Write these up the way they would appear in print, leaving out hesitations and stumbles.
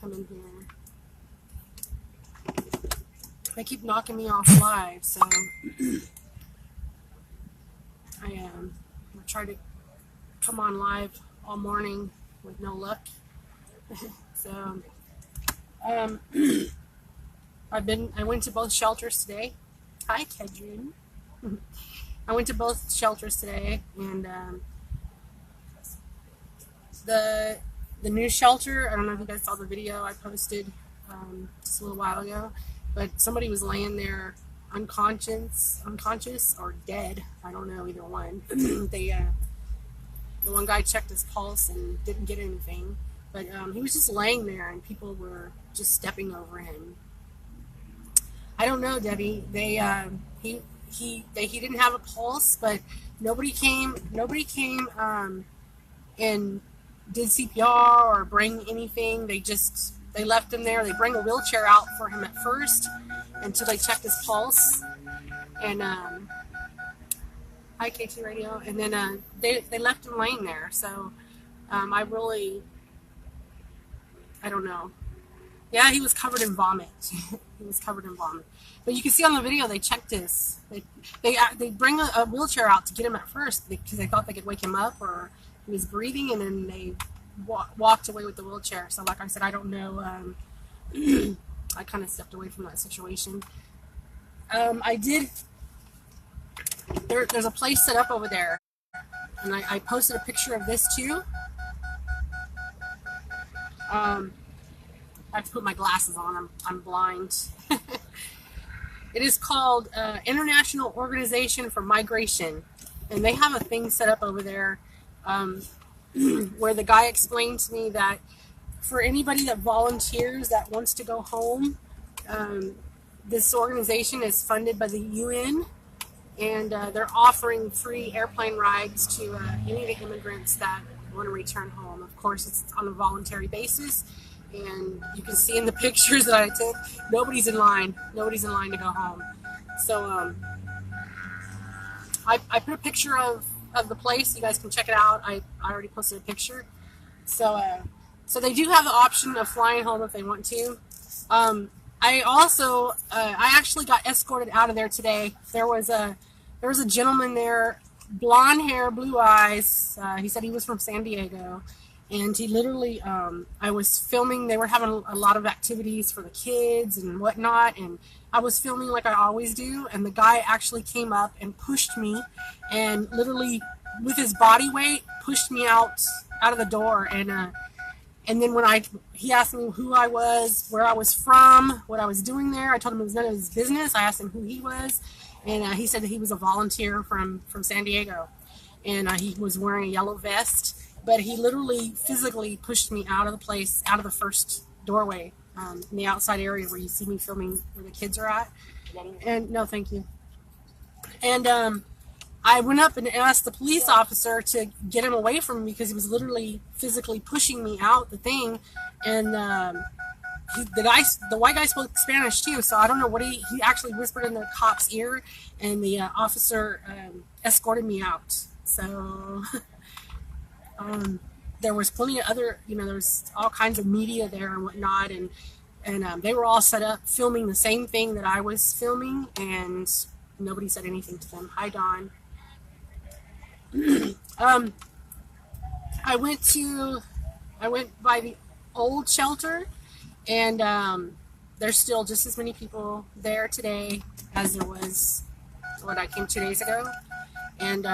come in here. They keep knocking me off live, so I try to come on live all morning with no luck. So I went to both shelters today. Hi, Kedrin. I went to both shelters today, and the new shelter, I don't know if you guys saw the video I posted just a little while ago, but somebody was laying there unconscious or dead. I don't know, either one. The one guy checked his pulse and didn't get anything, but he was just laying there, and people were just stepping over him. I don't know, Debbie. He didn't have a pulse, but nobody came and did CPR or bring anything. They left him there. They bring a wheelchair out for him at first until they checked his pulse. And hi, KT Radio. And then they left him laying there. So I don't know. Yeah, he was covered in vomit. He was covered in vomit. But you can see on the video they checked his. They bring a wheelchair out to get him at first because they thought they could wake him up or he was breathing, and then they walked away with the wheelchair. So like I said, I don't know. I kind of stepped away from that situation. I did. There's a place set up over there, and I posted a picture of this too. I have to put my glasses on. I'm blind. It is called International Organization for Migration, and they have a thing set up over there where the guy explained to me that for anybody that volunteers that wants to go home, this organization is funded by the UN, and they're offering free airplane rides to any of the immigrants that want to return home. Of course, it's on a voluntary basis. And you can see in the pictures that I took, nobody's in line. Nobody's in line to go home. So I put a picture of the place. You guys can check it out. I already posted a picture. So so they do have the option of flying home if they want to. I also I actually got escorted out of there today. There was a gentleman there, blonde hair, blue eyes. He said he was from San Diego. And he literally, I was filming, they were having a lot of activities for the kids and whatnot, and I was filming like I always do, and the guy actually came up and pushed me, and literally, with his body weight, pushed me out of the door, and then when he asked me who I was, where I was from, what I was doing there, I told him it was none of his business. I asked him who he was, and he said that he was a volunteer from San Diego, and he was wearing a yellow vest. But he literally physically pushed me out of the place, out of the first doorway, in the outside area where you see me filming where the kids are at. And no, thank you. And I went up and asked the police officer to get him away from me because he was literally physically pushing me out the thing. And the white guy spoke Spanish too, so I don't know what he actually whispered in the cop's ear, and the officer escorted me out. So. There was plenty of other, there was all kinds of media there and whatnot, and they were all set up filming the same thing that I was filming, and nobody said anything to them. Hi, Dawn. I went by the old shelter, and there's still just as many people there today as there was when I came 2 days ago, and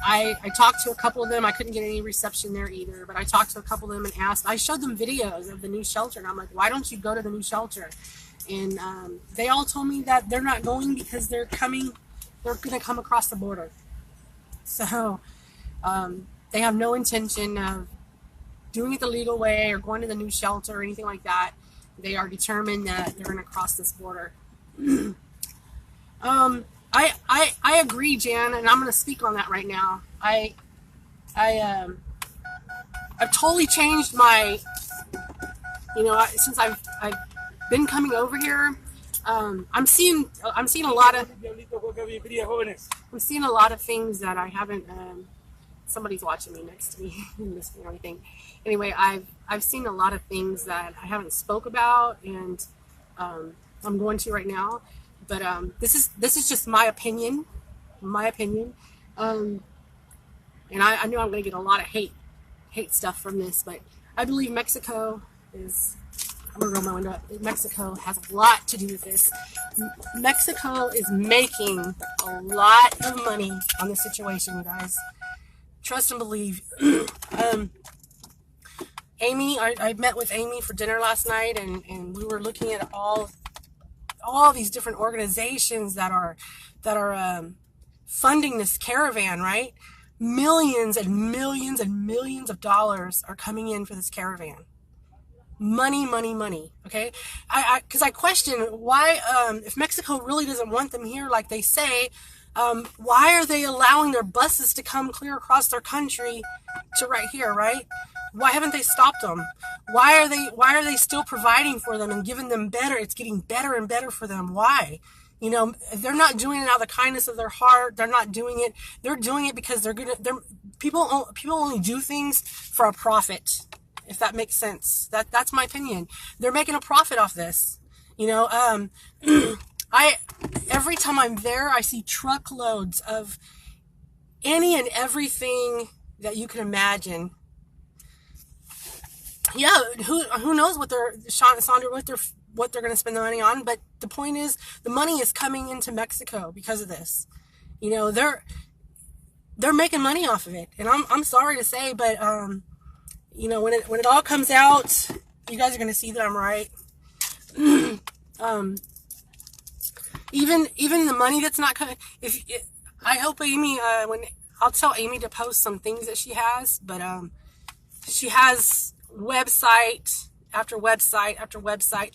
I talked to a couple of them. I couldn't get any reception there either, but I talked to a couple of them and asked. I showed them videos of the new shelter, and I'm like, why don't you go to the new shelter? And they all told me that they're not going because they're going to come across the border. So they have no intention of doing it the legal way or going to the new shelter or anything like that. They are determined that they're going to cross this border. I agree, Jan, and I'm going to speak on that right now. I've totally changed my, since I've been coming over here. I'm seeing a lot of things that I haven't somebody's watching me next to me and listening and everything. Anyway, I've seen a lot of things that I haven't spoke about, and I'm going to right now. But this is just my opinion, and I know I'm going to get a lot of hate stuff from this, but I believe Mexico is. I'm going to roll my window up. Mexico has a lot to do with this. Mexico is making a lot of money on this situation, you guys. Trust and believe. Amy, I met with Amy for dinner last night, and we were looking at all these different organizations that are funding this caravan, right? Millions and millions and millions of dollars are coming in for this caravan. Money, okay? Because I question why, if Mexico really doesn't want them here like they say, why are they allowing their buses to come clear across their country to right here, right? Why haven't they stopped them? Why are they still providing for them and giving them better? It's getting better and better for them. Why? You know, they're not doing it out of the kindness of their heart. They're not doing it. They're doing it because people only do things for a profit. If that makes sense. That's my opinion. They're making a profit off this. You know, every time I'm there, I see truckloads of any and everything that you can imagine. Yeah, who knows what Sandra, what they're going to spend the money on, but the point is the money is coming into Mexico because of this. You know, they're making money off of it. And I'm sorry to say, but you know, when it all comes out, you guys are going to see that I'm right. Even the money that's not coming. I hope Amy, I'll tell Amy to post some things that she has, but she has website after website after website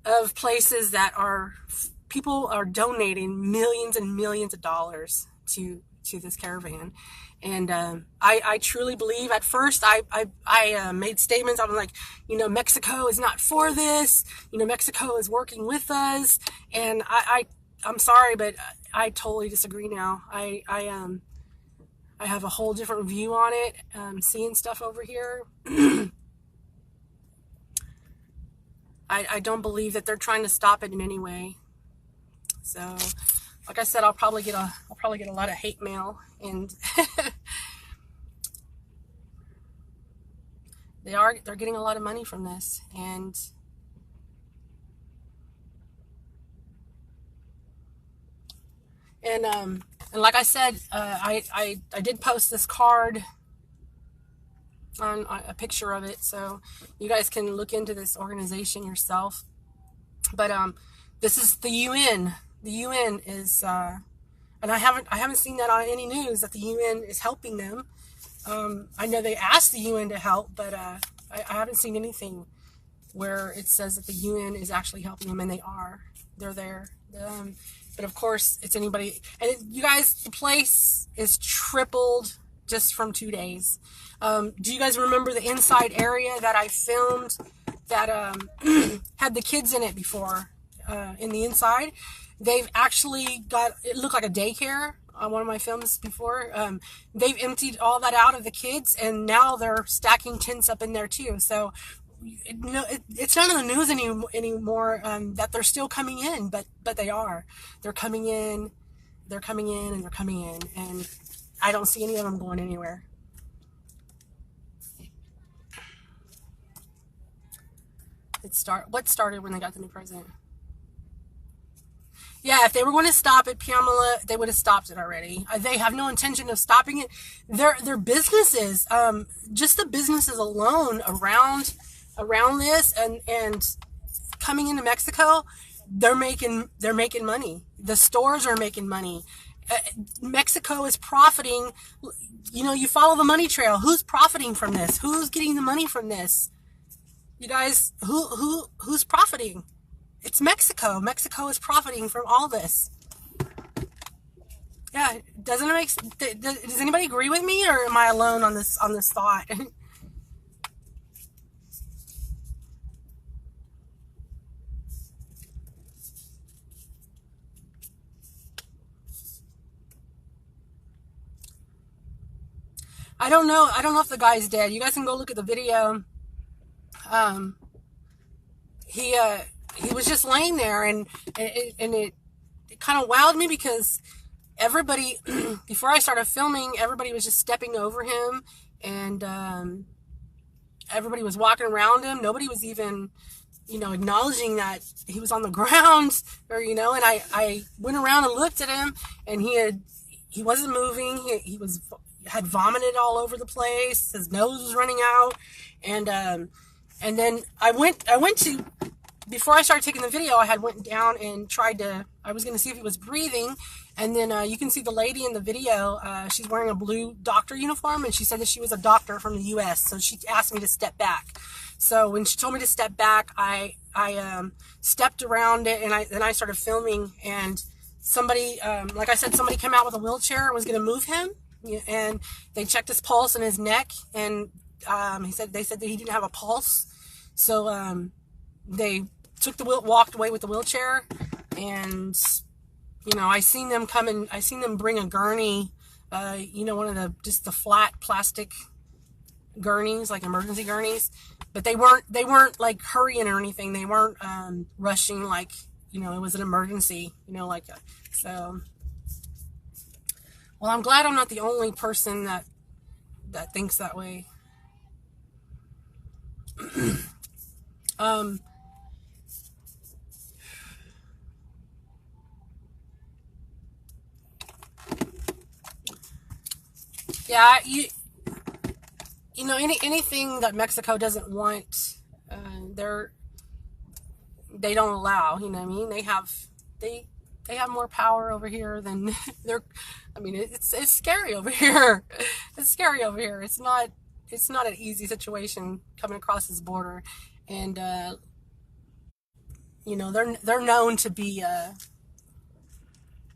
of places that people are donating millions and millions of dollars to this caravan. And I truly believe, at first I made statements. I was like, you know, Mexico is not for this. You know, Mexico is working with us. And I'm sorry, but I totally disagree now. I have a whole different view on it. Seeing stuff over here. I don't believe that they're trying to stop it in any way. So, like I said, I'll probably get a lot of hate mail, and they're getting a lot of money from this, and like I said, I did post this card on a picture of it, so you guys can look into this organization yourself. But this is the UN. The UN is, and I haven't seen that on any news that the UN is helping them. I know they asked the UN to help, but I haven't seen anything where it says that the UN is actually helping them, and they are. They're there. But of course, it's anybody. And you guys, the place is tripled just from 2 days. Do you guys remember the inside area that I filmed that had the kids in it before? In the inside, they've actually got, it looked like a daycare on one of my films before. They've emptied all that out of the kids, and now they're stacking tents up in there too. So it's not in the news anymore that they're still coming in, but they are. They're coming in, and they're coming in, and I don't see any of them going anywhere. What started when they got the new president? Yeah, if they were going to stop it, Pamela, they would have stopped it already. They have no intention of stopping it. Their businesses, just the businesses alone around this and coming into Mexico, they're making money. The stores are making money. Mexico is profiting. You know, you follow the money trail. Who's profiting from this? Who's getting the money from this? You guys, who's profiting? It's Mexico. Mexico is profiting from all this. Yeah, doesn't it make? Does anybody agree with me, or am I alone on this thought? I don't know. I don't know if the guy's dead. You guys can go look at the video. Um, he was just laying there, and it kind of wowed me because everybody, before I started filming, everybody was just stepping over him, and everybody was walking around him. Nobody was even, acknowledging that he was on the ground, or, and I went around and looked at him, and he wasn't moving. He had vomited all over the place. His nose was running out, and then I went to, before I started taking the video, I had went down and I was going to see if he was breathing. And then you can see the lady in the video, she's wearing a blue doctor uniform, and she said that she was a doctor from the U.S., so she asked me to step back. So when she told me to step back, I stepped around it, and then I started filming, and somebody, like I said, somebody came out with a wheelchair and was going to move him, and they checked his pulse and his neck, and they said that he didn't have a pulse, so they walked away with the wheelchair, and I seen them bring a gurney, one of the flat plastic gurneys, like emergency gurneys, but they weren't like hurrying or anything. They weren't rushing, like, it was an emergency, so. Well, I'm glad I'm not the only person that thinks that way. Yeah, anything that Mexico doesn't want, they don't allow. You know what I mean? They have more power over here than it's scary over here. It's scary over here. It's not an easy situation coming across this border, and they're known to be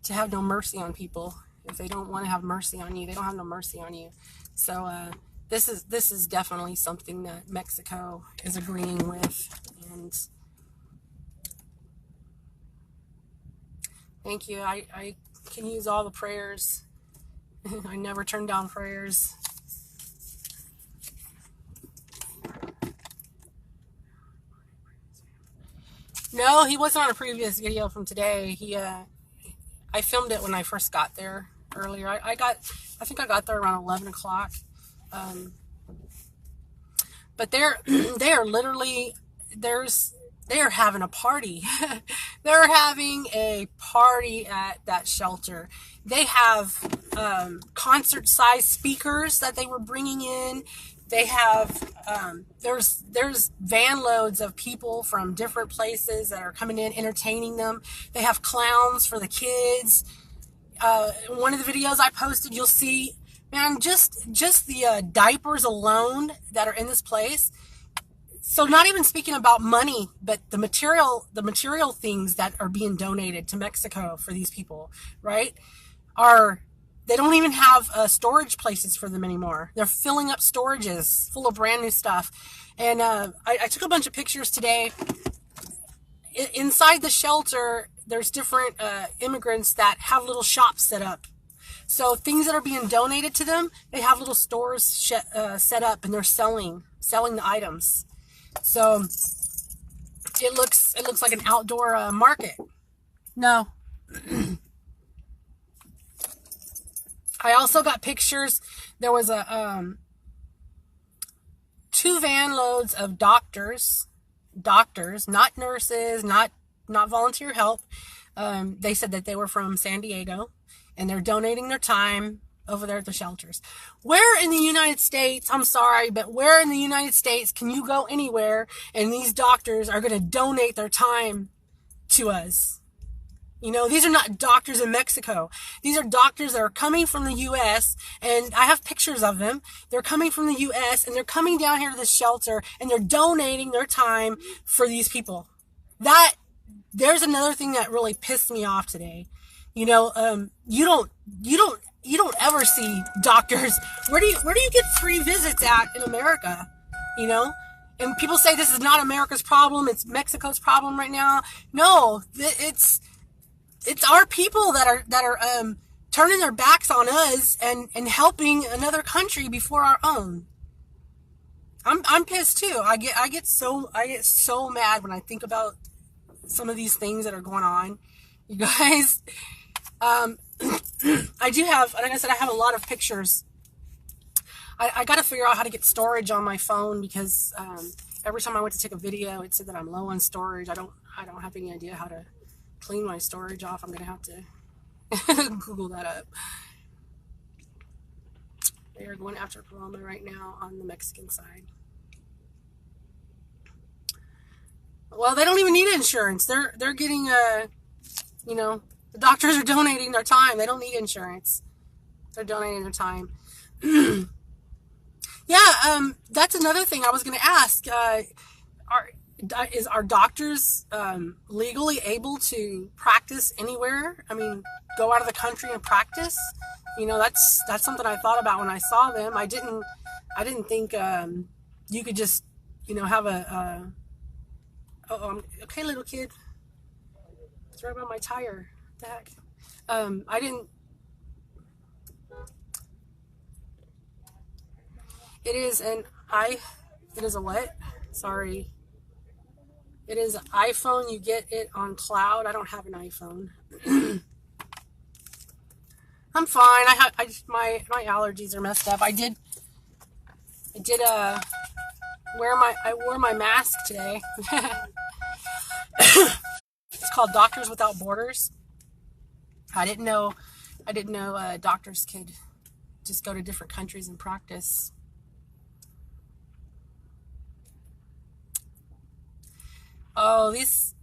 to have no mercy on people. If they don't want to have mercy on you, they don't have no mercy on you. So this is definitely something that Mexico is agreeing with, and thank you. I can use all the prayers. I never turn down prayers. No, he wasn't on a previous video from today. I filmed it when I first got there earlier. I think I got there around 11 o'clock. But they are literally, they are having a party. They're having a party at that shelter. They have concert-sized speakers that they were bringing in. They have, there's van loads of people from different places that are coming in, entertaining them. They have clowns for the kids. One of the videos I posted, you'll see, man, just the diapers alone that are in this place. So not even speaking about money, but the material things that are being donated to Mexico for these people, right, they don't even have storage places for them anymore. They're filling up storages full of brand new stuff. And I took a bunch of pictures today. Inside the shelter, there's different immigrants that have little shops set up. So things that are being donated to them, they have little stores set up, and they're selling the items. So it looks like an outdoor market. No. I also got pictures. There was a 2 van loads of doctors, not nurses, not volunteer help. They said that they were from San Diego, and they're donating their time over there at the shelters. Where in the United States, I'm sorry, but where in the United States can you go anywhere and these doctors are going to donate their time to us? These are not doctors in Mexico. These are doctors that are coming from the U.S., and I have pictures of them. They're coming from the U.S., and they're coming down here to this shelter, and they're donating their time for these people. There's another thing that really pissed me off today. You don't ever see doctors. Where do you get free visits at in America? And people say this is not America's problem, it's Mexico's problem right now. No, it's our people that are turning their backs on us and helping another country before our own. I'm pissed too. I get so mad when I think about some of these things that are going on, you guys. I do have, like I said, I have a lot of pictures. I got to figure out how to get storage on my phone because every time I went to take a video, it said that I'm low on storage. I don't have any idea how to clean my storage off. I'm gonna have to Google that up. They are going after Paloma right now on the Mexican side. Well, they don't even need insurance. They're getting you know, the doctors are donating their time. They don't need insurance. They're donating their time. Yeah, that's another thing I was going to ask. Are doctors legally able to practice anywhere? I mean, go out of the country and practice? You know, that's something I thought about when I saw them. I didn't think you could just, you know, have a okay, little kid. It's right about my tire. What the heck? I didn't. It is a what? Sorry. It is an iPhone. You get it on cloud. I don't have an iPhone. I'm fine. My allergies are messed up. I wore my mask today. It's called Doctors Without Borders. I didn't know doctors could just go to different countries and practice. Oh, these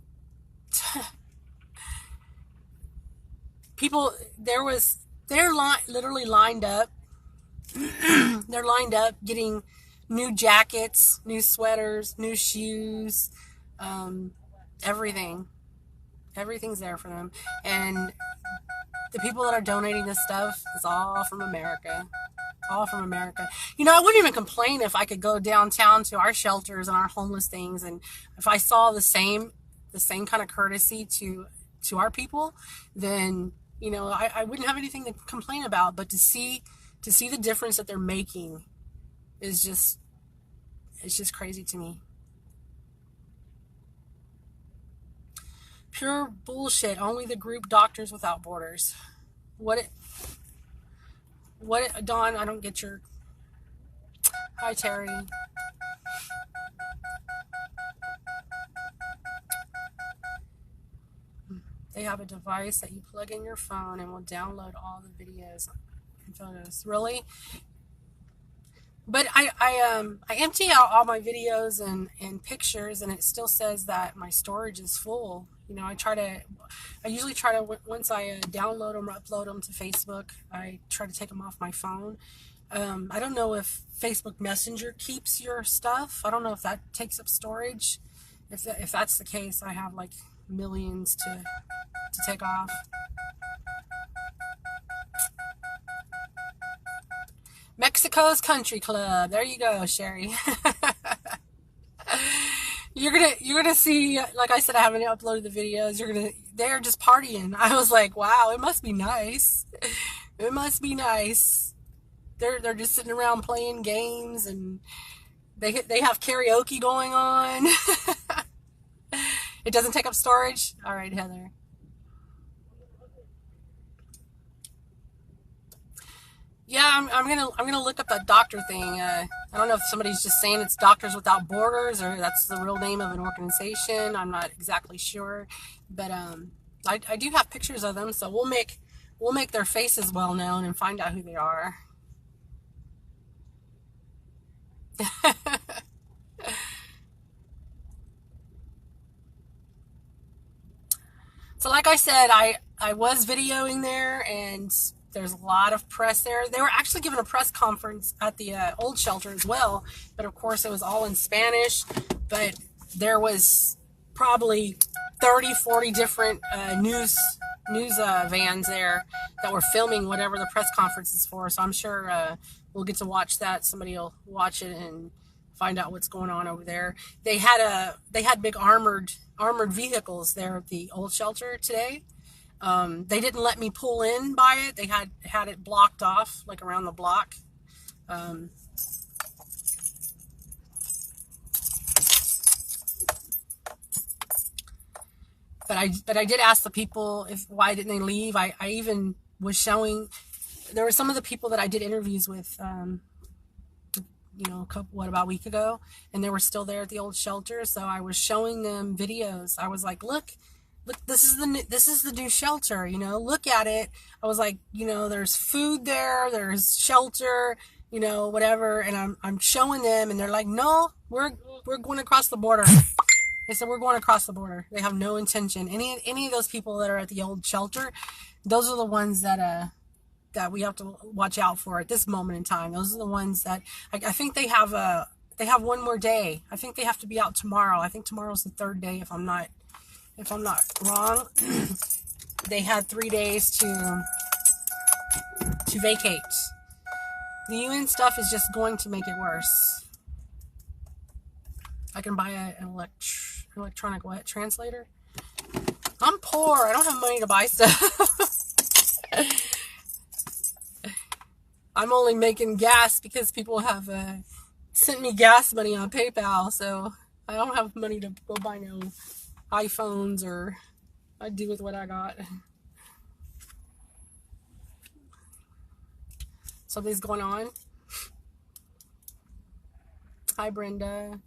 people, they're literally lined up. They're lined up getting new jackets, new sweaters, new shoes, everything. Everything's there for them. And the people that are donating this stuff is all from America. All from America. You know, I wouldn't even complain if I could go downtown to our shelters and our homeless things, and if I saw the same kind of courtesy to our people, then, you know, I wouldn't have anything to complain about. But to see the difference that they're making is just, it's just crazy to me. Pure bullshit. Only the group Doctors Without Borders. Dawn, I don't get your... Hi, Terry. They have a device that you plug in your phone and will download all the videos and photos. Really? But I empty out all my videos and pictures, and it still says that my storage is full. You know, I usually try to, once I download them or upload them to Facebook, I try to take them off my phone. I don't know if Facebook Messenger keeps your stuff. I don't know if that takes up storage. If that's the case, I have like millions to take off. Mexico's Country Club. There you go, Sherry. You're gonna see, like I said, I haven't uploaded the videos. They're just partying. I was like, wow, it must be nice. It must be nice. They're just sitting around playing games, and they have karaoke going on. It doesn't take up storage. All right, Heather. Yeah, I'm gonna look up that doctor thing. I don't know if somebody's just saying it's Doctors Without Borders or that's the real name of an organization. I'm not exactly sure, but I do have pictures of them, so we'll make their faces well known and find out who they are. So like I said, I was videoing there, and there's a lot of press there. They were actually giving a press conference at the old shelter as well, but of course it was all in Spanish. But there was probably 30, 40 different news vans there that were filming whatever the press conference is for. So I'm sure we'll get to watch that. Somebody will watch it and find out what's going on over there. They had big armored vehicles there at the old shelter today. They didn't let me pull in by it. They had it blocked off, like around the block. Um, but I did ask the people why didn't they leave. I even was showing, there were some of the people that I did interviews with, about a week ago, and they were still there at the old shelter. So I was showing them videos. I was like, look, this is the new shelter, look at it. I was like, there's food there, there's shelter, whatever. And I'm showing them, and they're like, no, we're going across the border. They said, we're going across the border. They have no intention. Any of those people that are at the old shelter, those are the ones that we have to watch out for at this moment in time. Those are the ones that I think they have one more day. I think they have to be out tomorrow. I think tomorrow's the third day, if I'm not wrong. They had 3 days to vacate. The UN stuff is just going to make it worse. I can buy an electronic translator. I'm poor. I don't have money to buy stuff. I'm only making gas because people have sent me gas money on PayPal, so I don't have money to go buy no iPhones, or I do with what I got. Something's going on. Hi, Brenda.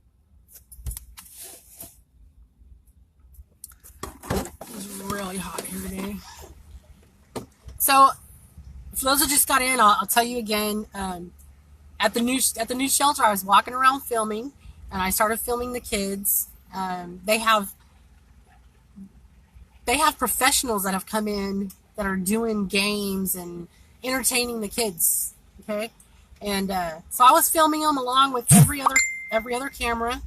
It's really hot here today. So, for those who just got in, I'll tell you again. At the new shelter, I was walking around filming, and I started filming the kids. They have professionals that have come in that are doing games and entertaining the kids. Okay, and so I was filming them along with every other camera.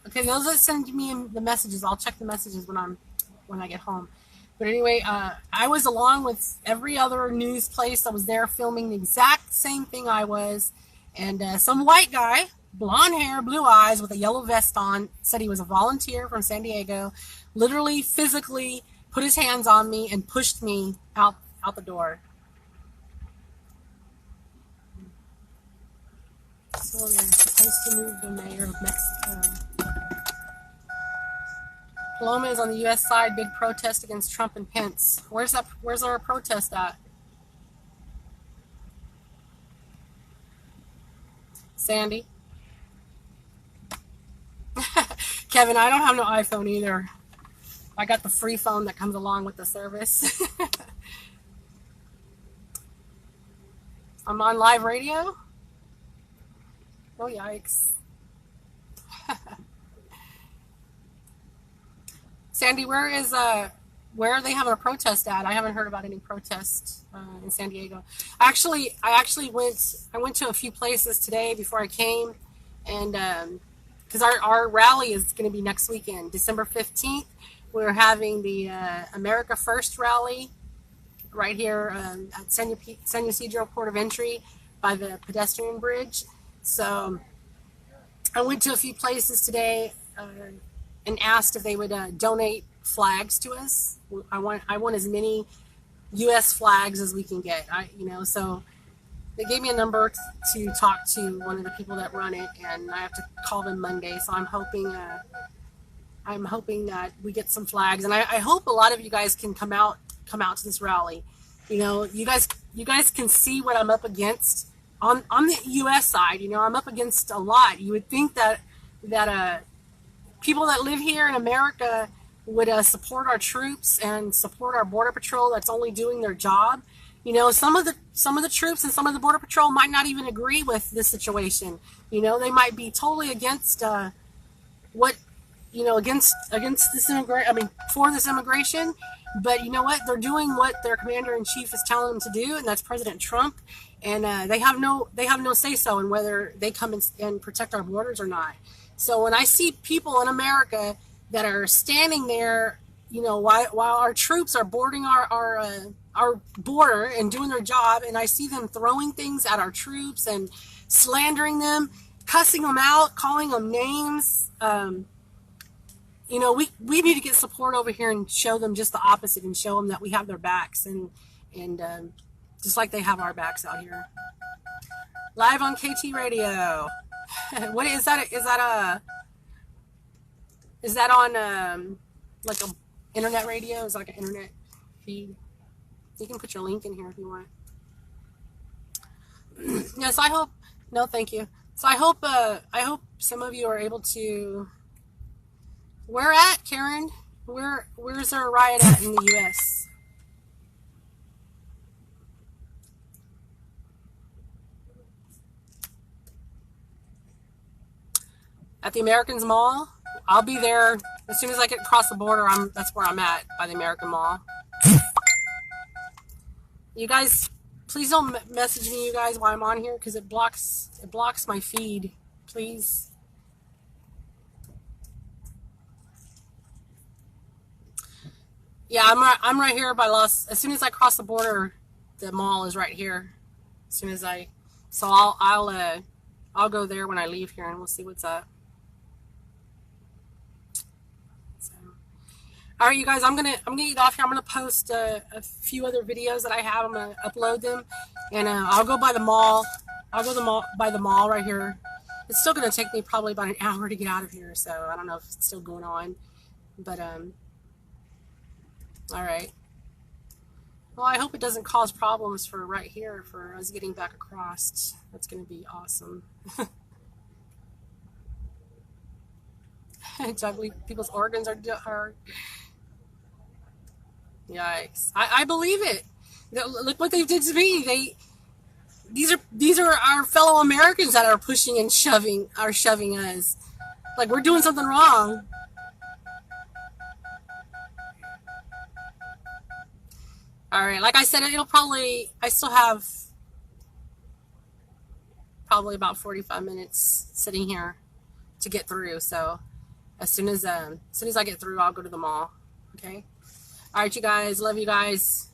Okay, those that send me the messages, I'll check the messages when I get home. But anyway, I was along with every other news place that was there filming the exact same thing I was. And some white guy, blonde hair, blue eyes, with a yellow vest on, said he was a volunteer from San Diego, literally, physically put his hands on me and pushed me out the door. So they're supposed to move the mayor of Mexico. Paloma is on the U.S. side. Big protest against Trump and Pence. Where's our protest at? Sandy? Kevin, I don't have no iPhone either. I got the free phone that comes along with the service. I'm on live radio? Oh, yikes. Sandy, where are they having a protest at? I haven't heard about any protest in San Diego. I went to a few places today before I came, and because our rally is going to be next weekend, December 15th. We're having the America First rally right here at San Ysidro Port of Entry by the pedestrian bridge. So I went to a few places today and asked if they would donate flags to us. I want as many U.S. flags as we can get. So they gave me a number to talk to one of the people that run it, and I have to call them Monday. So I'm hoping that we get some flags, and I hope a lot of you guys can come out to this rally. You guys can see what I'm up against on the U.S. side. I'm up against a lot. You would think that people that live here in America would support our troops and support our border patrol that's only doing their job. Some of the troops and some of the border patrol might not even agree with this situation. They might be totally against against this for this immigration. But you know what? They're doing what their commander-in-chief is telling them to do, and that's President Trump. And they have no say-so in whether they come and protect our borders or not. So when I see people in America that are standing there, while our troops are boarding our border and doing their job, and I see them throwing things at our troops and slandering them, cussing them out, calling them names, you know, we need to get support over here and show them just the opposite, and show them that we have their backs, and just like they have our backs out here. Live on KT Radio. What is that? Is that on like a internet radio? Is it like an internet feed? You can put your link in here if you want. Yes, I hope. No, thank you. So I hope some of you are able to. Where at, Karen? Where's there a riot at in the U.S.? At the Americans Mall. I'll be there as soon as I get across the border. That's where I'm at, by the American Mall. You guys, please don't message me, you guys, while I'm on here, because it blocks my feed. Please. Yeah, I'm right here by Los. As soon as I cross the border, the mall is right here. As soon as so I'll go there when I leave here, and we'll see what's up. So, all right, you guys, I'm gonna get off here. I'm gonna post a few other videos that I have. I'm gonna upload them, and I'll go by the mall. I'll go by the mall right here. It's still gonna take me probably about an hour to get out of here, so I don't know if it's still going on, but all right. Well, I hope it doesn't cause problems for right here for us getting back across. That's going to be awesome. Juggling people's organs are yikes. I believe it. Look what they did to me. These are our fellow Americans that are pushing and shoving us. Like we're doing something wrong. All right, like I said, I still have probably about 45 minutes sitting here to get through. So as soon as I get through, I'll go to the mall. Okay. All right, you guys. Love you guys.